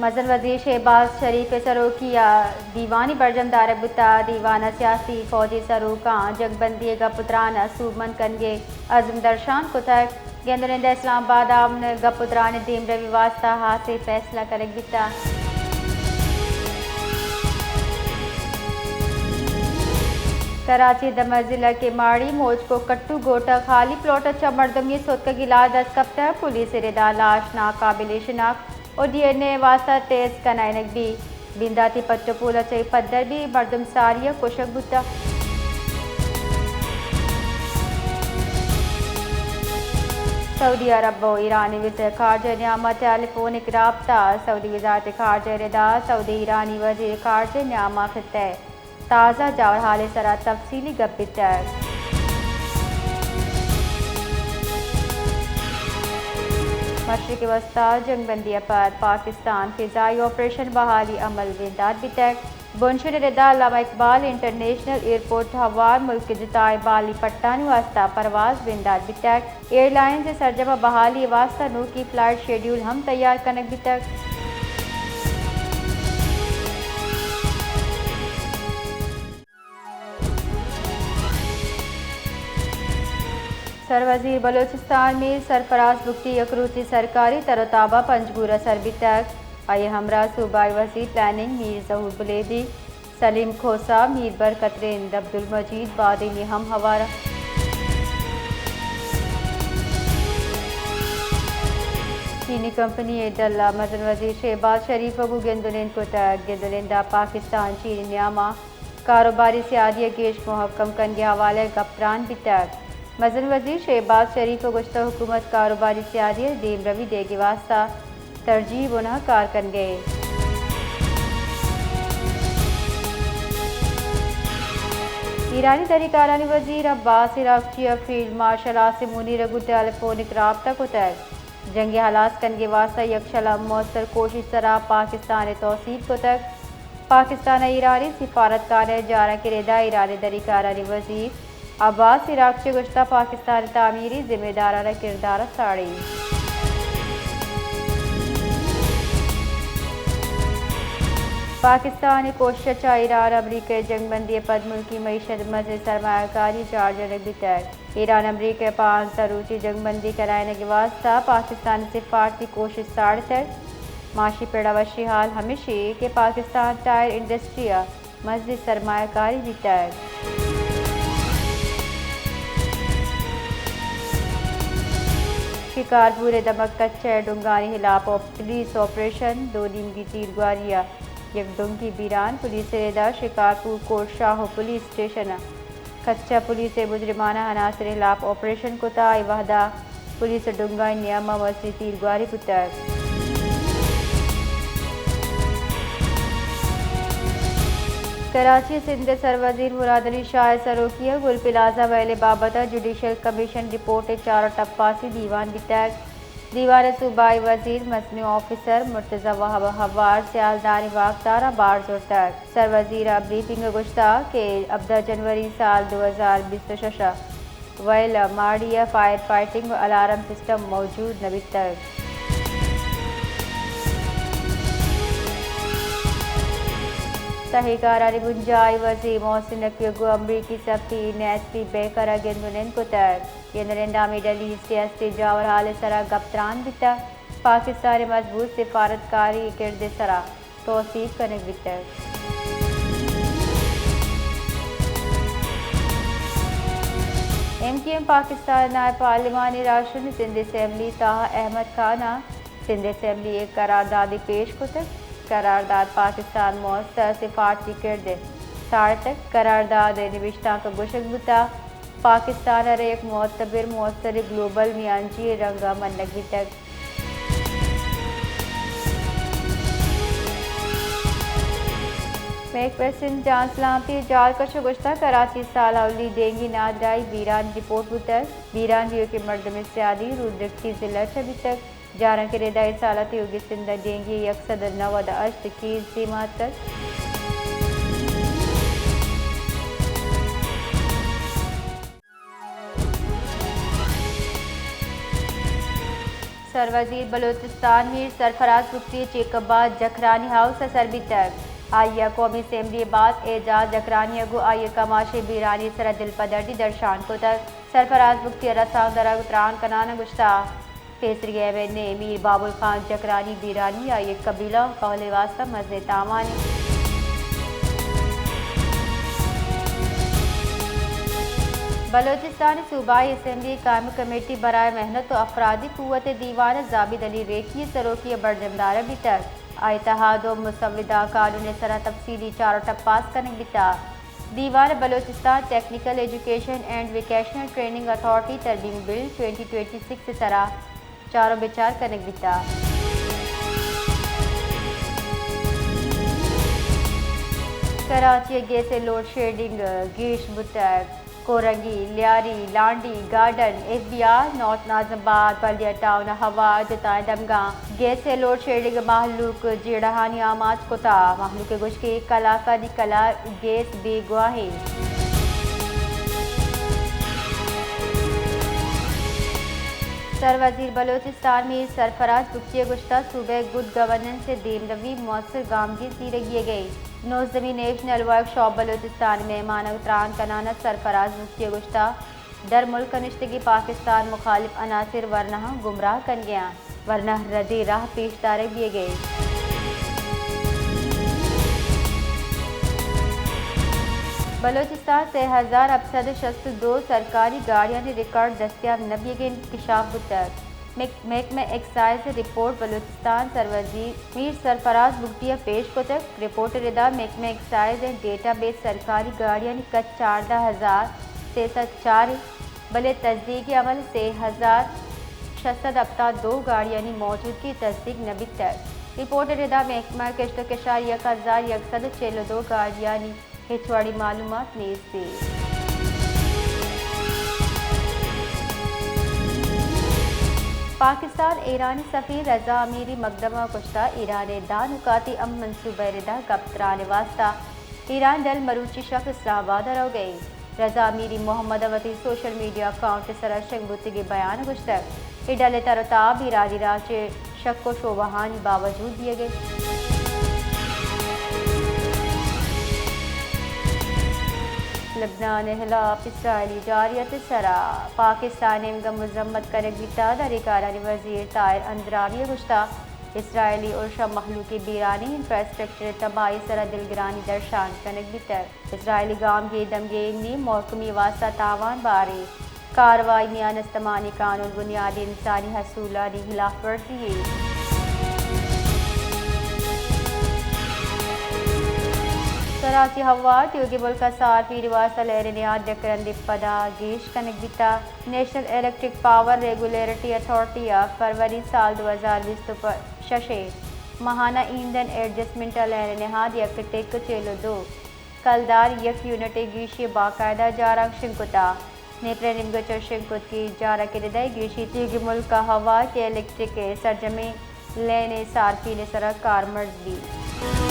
मजन वजीर शहबाज शरीफ सरोकिया दीवानी बरजम दार बुता दीवाना सियासी फौजी सरूका जगबंदी गपुत्रान सूबमन कनगे अजम दर्शान कुतक गेंदरिंदा इस्लामाबाद आमन गपुत्रान दीम रवि वास्ता हाथ से फैसला करे बिता कराची दमन जिला के माड़ी मौज को कट्टू गोटा खाली प्लॉट अच्छा मर्दमी सोत का गिलाज दस्तकफ्ता पुलिस रेदा लाश नाकाबिल शिनाख्त और DNA वास्ता तेज कनाइनक भी बिंदाती पट्टो पूला चई पद्दर भी मर्दम सारिया कोशक बुता सऊदी अरब व ईरानी वज़ीर ख़ारजा न्यामा टेलीफोनिक राब्ता सऊदी वज़ारत ख़ारजा रिदा सऊदी ईरानी वज़ीर ख़ारजा न्यामा खिते ताज़ा जावर हाल सरा तफसीली गब्बितर मशरिक़ वस्ता जंगबंदी पर पाकिस्तान फ़िज़ाई ऑपरेशन बहाली अमल विंदात बितक बुनशर रिदा अल्लामा इकबाल इंटरनेशनल एयरपोर्ट हवार मुल्क जुताए बाली पट्टान वास्ता परवाज विंदात बितक एयरलाइन से सरजमा बहाली वास्ता नू की फ़्लाइट शेड्यूल हम तैयार कनक बितक सरवजीर बलोचिस्तान में सरफराज बुगटी यकरूती सरकारी तरताबा पंजगूरा सरबी तक आए हमरा सूबाई वज़ीर प्लानिंग मीर जहूर बुलेदी सलीम खोसा मीर बरकतरिंद अब्दुल मजीद बादिनी हम हवारा चीनी कंपनी एडल्ला मदन वज़ीर शहबाज शरीफ को गेंदुलिन को तक गेंदुलिंदा पाकिस्तान चीनी न्यामा कारोबारी सियादी गेश मुहक्कम कन के हवाले गप्तान भी तक मजन वज़ीर शहबाज शरीफ गुश्ता हुकूमत कारोबारी सियादी दीम रवि देगी वास्ता तरजीह बुनह कार कन गए ईरानी तहरीकारानी वज़ीर अब्बास इराक़ची फील्ड मार्शल आसिम मुनीर रगू टेलीफोनिक राब्ता को तक जंग हालात कन के वास्ता यकशला मौसर कोशिश सरा पाकिस्तान तौसीब को तक पाकिस्तान ईरानी सिफारतकार जारा के रेदा ईरानी तहरीकारानी वज़ीर अब्बास इराक़ची गुश्ता पाकिस्तान तामीरी जिम्मेदाराना किरदार साड़ी पाकिस्तान कोशिश ईरान अमरीका जंगबंदी पद मुल्की मीशत मज़ीद सरमायाकारी चार्जर बितक ईरान अमरीका पान सरूची जंगबंदी कराने के वास्ता पाकिस्तान सिफारती कोशिश साड़ तक माशी पेड़ावशी हाल हमेशा के पाकिस्तान टायर इंडस्ट्रिया मज़ीद सरमायाकारी बितक शिकारपुर दमक कच्चे डुंगानी हिलाप पुलिस ऑपरेशन दो दिन की तीरगारिया यकदम की बीरान पुलिस रेदा शिकारपुर कोट शाह पुलिस स्टेशन कच्चा पुलिस मुजरिमाना अनासर हिलाप ऑपरेशन को ताई वहदा पुलिस डुंगा नियमा वसी तीरगारी पुतक कराची सिंध सरवजीर मुराद अली शाह सरोकिया गुल प्लाजा वैले बाबता जुडिशल कमीशन रिपोर्ट चार टप्पासी दीवान बितक दीवान सूबाई वजीर मसनू ऑफिसर मुर्तज़ा वहाब हवार सियालदानी वाकतारा बारजोर तक सरवजीर ब्रीफिंग गुश्ता के 14 जनवरी साल 2026 वैल माड़िया फायर फाइटिंग अलार्म सिस्टम मौजूद नबी तक तहकारानी गुंजाई वज़ीर मोहसिन नकवी अमरीकी सफ़ी नेस्पी बेकरा गेंदुनन को तक गेंदरिंदा मिडल ईस्ट एस्टी जावर हाल सरा गप्तान बिता पाकिस्तान मजबूत सिफारतकारी किरद सरा तौसीफ कनक बितक MKM पाकिस्तान नायब पार्लिमानी राशन सिंध असम्बली ताहा अहमद खाना सिंध असम्बली एक करारदादी पेश को तक करारदाद पाकिस्तान मौसर सिफारती किरद साढ़ तक करारदाद निविश्ता का गुशक बुता पाकिस्तान एक मोतबर मौसर ग्लोबल मियांजी रंगा मनक भी तक मेक प्रेसिडेंट चांसलापी जाल का शुगुश्ता कराची सालाउली देंगी नादराई बीरान रिपोर्ट बुतर बीरान दियो के मर्द में सियादी रुद्रक्ति जिला छबी तक जारा के रेदाई सालती योगी सिंधा देंगी यकसद नवद अश्त की सीमा तक सरवजीर बलोचिस्तान मीर सरफराज बुख्ती चेकबाद जखरानी हाउस सरबी तक आइया कौमी असम्बली बाद एजाज जखरानी गो आइय कमाशे बीरानी सर दिल पदर्दी दर्शान को तक सरफराज बुख्ती रसां दरा उतरान कनाना गुश्ता केसरी ने मीर बाबुल खान जकरानी बीरानी आइय कबीला कौले वास्ता मज़े तावानी बलोचिस्तान सूबाई असम्बली कायम कमेटी बराए मेहनत और अफरादी कुव्वत दीवान जाबिद अली रेखी सरोकी बरजमदार अभी तक इत्तेहाद व मुसविदा कानून सरा तफसीली चारों टप्पास कनक बिता दीवान Balochistan technical education and vocational training authority तरमीम बिल 2026 सरा चारों विचार कनक बिता कराची गे से लोड शेडिंग गिश बुतक Korangi Lyari Landhi garden FBR north Nazimabad Baldia town हवा जताए दमगा गैस से लोड शेडिंग महलूक जेड़हानी आमाज कोता महलूक गुश के कलाकारी कला गैस बेगुआहे सरवजीर बलोचिस्तान में सरफराज बुख्ती गुश्ता सूबे गुड गवर्नेंस से देमरवी मौसर गामगी सीरगिए गई नौजमी नेशनल वर्कशॉप बलोचिस्तान में मानव त्रान कनाना सरफराज बुख्ती गुश्ता दर मुल्क निश्तगी पाकिस्तान मुखालिफ अनासिर वरना गुमराह कर गया वरना रदी राह पेश दारे दिए गए बलोचिस्तान से 1762 सरकारी गाड़ियाँ ने रिकॉर्ड दस्तियाब नबी के इंकशाफ तक महकमा एक्साइज रिपोर्ट बलोचिस्तान सरवजीर मीर सरफराज बुख्तिया पेश को तक रिपोर्ट रिदा महकमा एक्साइज एंड डेटा बेस सरकारी गाड़ियाँ ने कच 14,604 बले तस्दीक अमल से 1,600 अब 2 गाड़ियाँ मौजूद की तस्दीक नबी तक रिपोर्ट रिदा महकमा कश्त कशार 1,142 गाड़ियाँ हिचवाड़ी मालूमात नेज़ दी पाकिस्तान ईरानी सफ़ीर रजा अमीरी मकदमा कुश्ता ईरान दानुकाती अम मनसूबा रिदा कप्तरान वास्ता ईरान दल मरूची शख्स इस्लामाबाद हो गई रजा अमीरी मोहम्मद अवती सोशल मीडिया अकाउंट सरा शंगुतगी बयान गुश्तक इडल तरताब ईरानी राज शक व शोबहानी बावजूद दिए गए लबनान हिलाफ इसराइली जारियत सरा पाकिस्तान मजम्मत करक बिताद अधिकारानी वजीर तायर अंद्रावी गुश्ता इसराइली और शब मखलूकी बीरानी इंफ्रास्ट्रक्चर तबाही सरा दिलगिरानी दर्शान कनक बितर इसराइली गाम गे दमगेनी मौकमी वास्ता तावान बारे कार्रवाई मियान इस्तेमाली कानून बुनियादी इंसानी हसूलानी खिलाफ वर्जी कराची हवा ट्यूगी मुल्क सारफी रिवासा लहरनियाद जकरन दिपदा गेश कनक बिता national electric power regulatory authority फरवरी साल 2020 तो शशे महाना ईंधन एडजस्टमेंट लहरनिहाद यक टेक चेलो 2 कलदार यक यूनिट गीशी बाकायदा जारा शिंकुता नेत्र निम्गचर शिंकुत की जारा के हृदय गीशी ट्यूगी मुल्क हवा के इलेक्ट्रिक सरजमे लेने सारफी ने सरा कारमर्ज दी